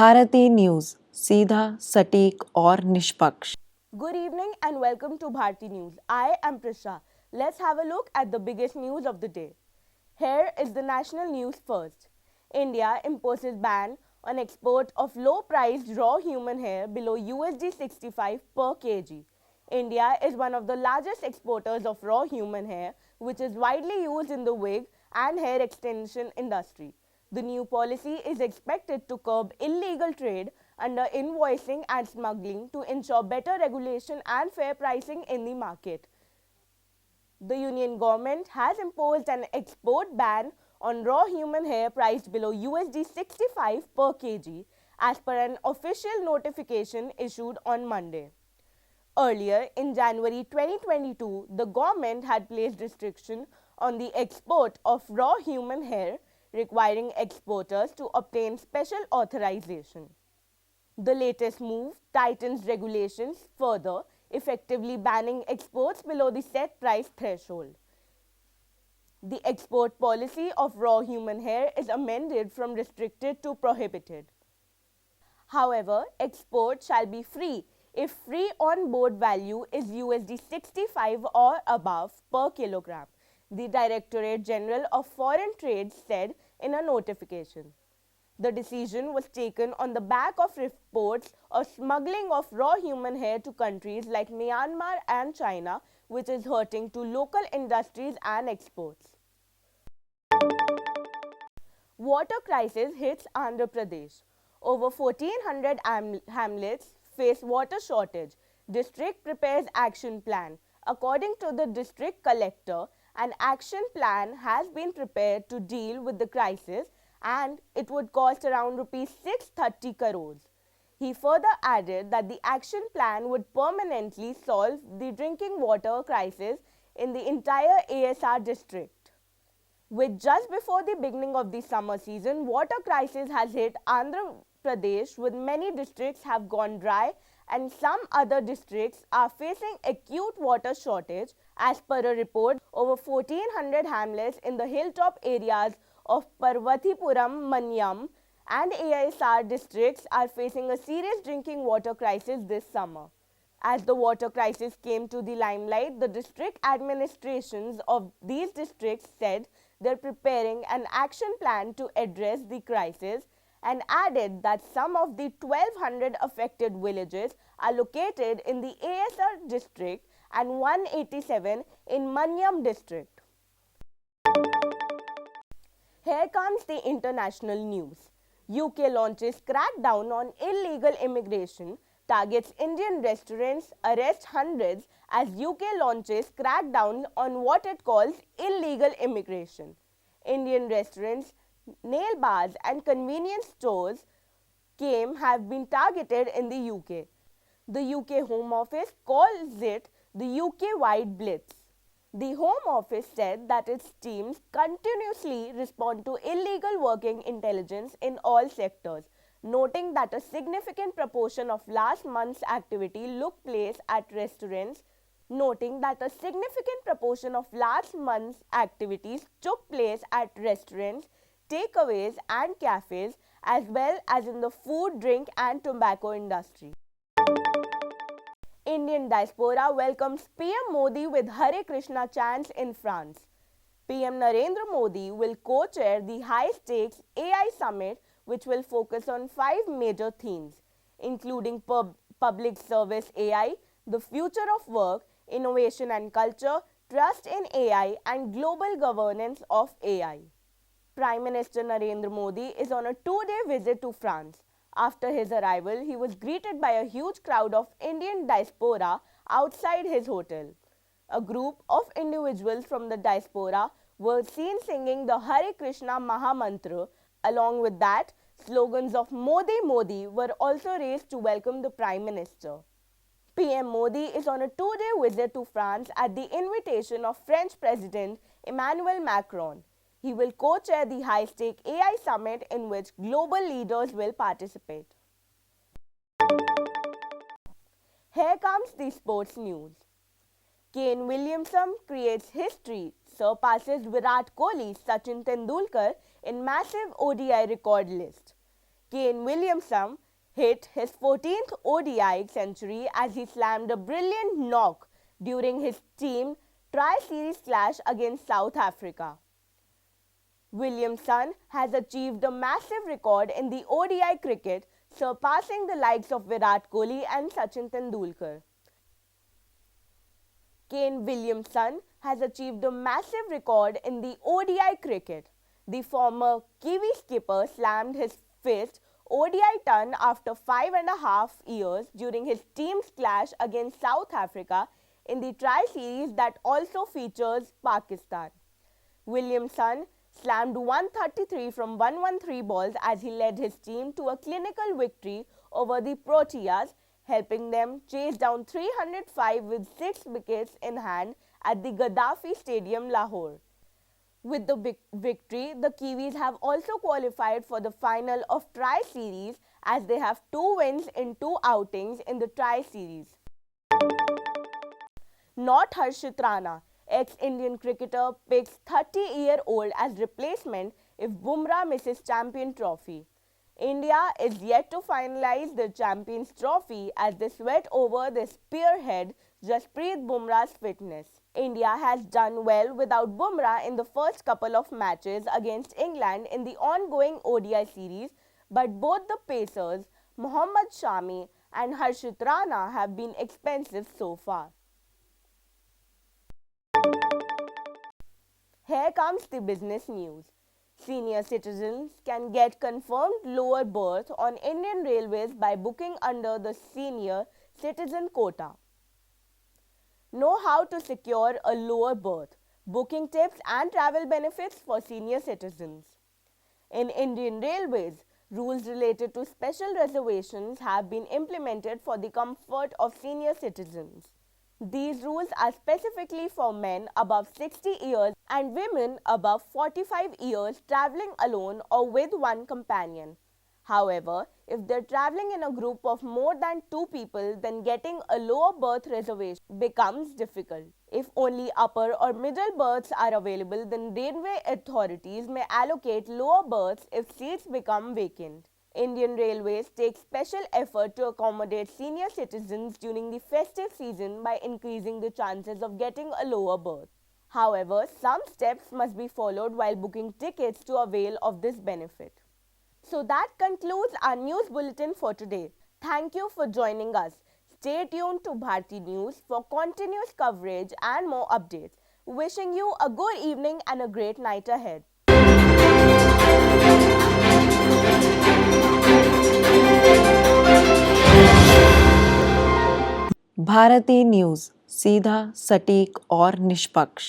Bharti news, सीधा, सटीक और निष्पक्ष। Good evening and welcome to Bharti News. I am Prisha. Let's have a look at the biggest news of the day. Here is the national news first. India imposes ban on export of low-priced raw human hair below USD 65 per kg. India is one of the largest exporters of raw human hair, which is widely used in the wig and hair extension industry. The new policy is expected to curb illegal trade under invoicing and smuggling to ensure better regulation and fair pricing in the market. The Union government has imposed an export ban on raw human hair priced below USD 65 per kg as per an official notification issued on Monday. Earlier, in January 2022, the government had placed restriction on the export of raw human hair, requiring exporters to obtain special authorization. The latest move tightens regulations further, effectively banning exports below the set price threshold. The export policy of raw human hair is amended from restricted to prohibited. However, export shall be free if free on board value is USD 65 or above per kilogram, the Directorate General of Foreign Trade said in a notification. The decision was taken on the back of reports of smuggling of raw human hair to countries like Myanmar and China, which is hurting to local industries and exports. Water crisis hits Andhra Pradesh. Over 1,400 hamlets face water shortage. District prepares action plan. According to the district collector, an action plan has been prepared to deal with the crisis and it would cost around Rs 630 crores. He further added that the action plan would permanently solve the drinking water crisis in the entire ASR district. With just before the beginning of the summer season, water crisis has hit Andhra Pradesh, with many districts have gone dry and some other districts are facing acute water shortage. As per a report, over 1,400 hamlets in the hilltop areas of Parvathipuram, Manyam and AISR districts are facing a serious drinking water crisis this summer. As the water crisis came to the limelight, the district administrations of these districts said they're preparing an action plan to address the crisis and added that some of the 1,200 affected villages are located in the ASR district and 187 in Manyam district. Here comes the international news. UK launches crackdown on illegal immigration, targets Indian restaurants, arrests hundreds as UK launches crackdown on what it calls illegal immigration. Indian restaurants, nail bars and convenience stores have been targeted in the UK. The UK Home Office calls it the UK-wide blitz. The Home Office said that its teams continuously respond to illegal working intelligence in all sectors, noting that a significant proportion of last month's activity took place at restaurants, takeaways and cafes, as well as in the food, drink and tobacco industry. Indian diaspora welcomes PM Modi with Hare Krishna chants in France. PM Narendra Modi will co-chair the high-stakes AI summit, which will focus on 5 major themes, including public service AI, the future of work, innovation and culture, trust in AI and global governance of AI. Prime Minister Narendra Modi is on a 2-day visit to France. After his arrival, he was greeted by a huge crowd of Indian diaspora outside his hotel. A group of individuals from the diaspora were seen singing the Hare Krishna Maha Mantra. Along with that, slogans of Modi Modi were also raised to welcome the Prime Minister. PM Modi is on a 2-day visit to France at the invitation of French President Emmanuel Macron. He will co-chair the high-stake AI summit in which global leaders will participate. Here comes the sports news. Kane Williamson creates history, surpasses Virat Kohli, Sachin Tendulkar in massive ODI record list. Kane Williamson hit his 14th ODI century as he slammed a brilliant knock during his team tri-series clash against South Africa. Williamson has achieved a massive record in the ODI cricket, surpassing the likes of Virat Kohli and Sachin Tendulkar. Kane Williamson has achieved a massive record in the ODI cricket. The former Kiwi skipper slammed his fifth ODI ton after 5.5 years during his team's clash against South Africa in the tri-series that also features Pakistan. Williamson slammed 133 from 113 balls as he led his team to a clinical victory over the Proteas, helping them chase down 305 with 6 wickets in hand at the Gaddafi Stadium, Lahore. With the victory, the Kiwis have also qualified for the final of Tri-Series as they have 2 wins in 2 outings in the Tri-Series. Not Harshit Rana, ex-Indian cricketer, picks 30-year-old as replacement if Bumrah misses Champion Trophy. India is yet to finalize the Champions Trophy as they sweat over the spearhead Jasprit Bumrah's fitness. India has done well without Bumrah in the first couple of matches against England in the ongoing ODI series, but both the pacers, Mohammad Shami and Harshit Rana, have been expensive so far. Here comes the business news. Senior citizens can get confirmed lower berth on Indian Railways by booking under the senior citizen quota. Know how to secure a lower berth, booking tips and travel benefits for senior citizens. In Indian Railways, rules related to special reservations have been implemented for the comfort of senior citizens. These rules are specifically for men above 60 years and women above 45 years travelling alone or with one companion. However, if they're travelling in a group of more than 2 people, then getting a lower berth reservation becomes difficult. If only upper or middle berths are available, then railway authorities may allocate lower berths if seats become vacant. Indian Railways takes special effort to accommodate senior citizens during the festive season by increasing the chances of getting a lower berth. However, some steps must be followed while booking tickets to avail of this benefit. So that concludes our news bulletin for today. Thank you for joining us. Stay tuned to Bharti News for continuous coverage and more updates. Wishing you a good evening and a great night ahead. Bharati news, सीधा, सटीक और निष्पक्ष।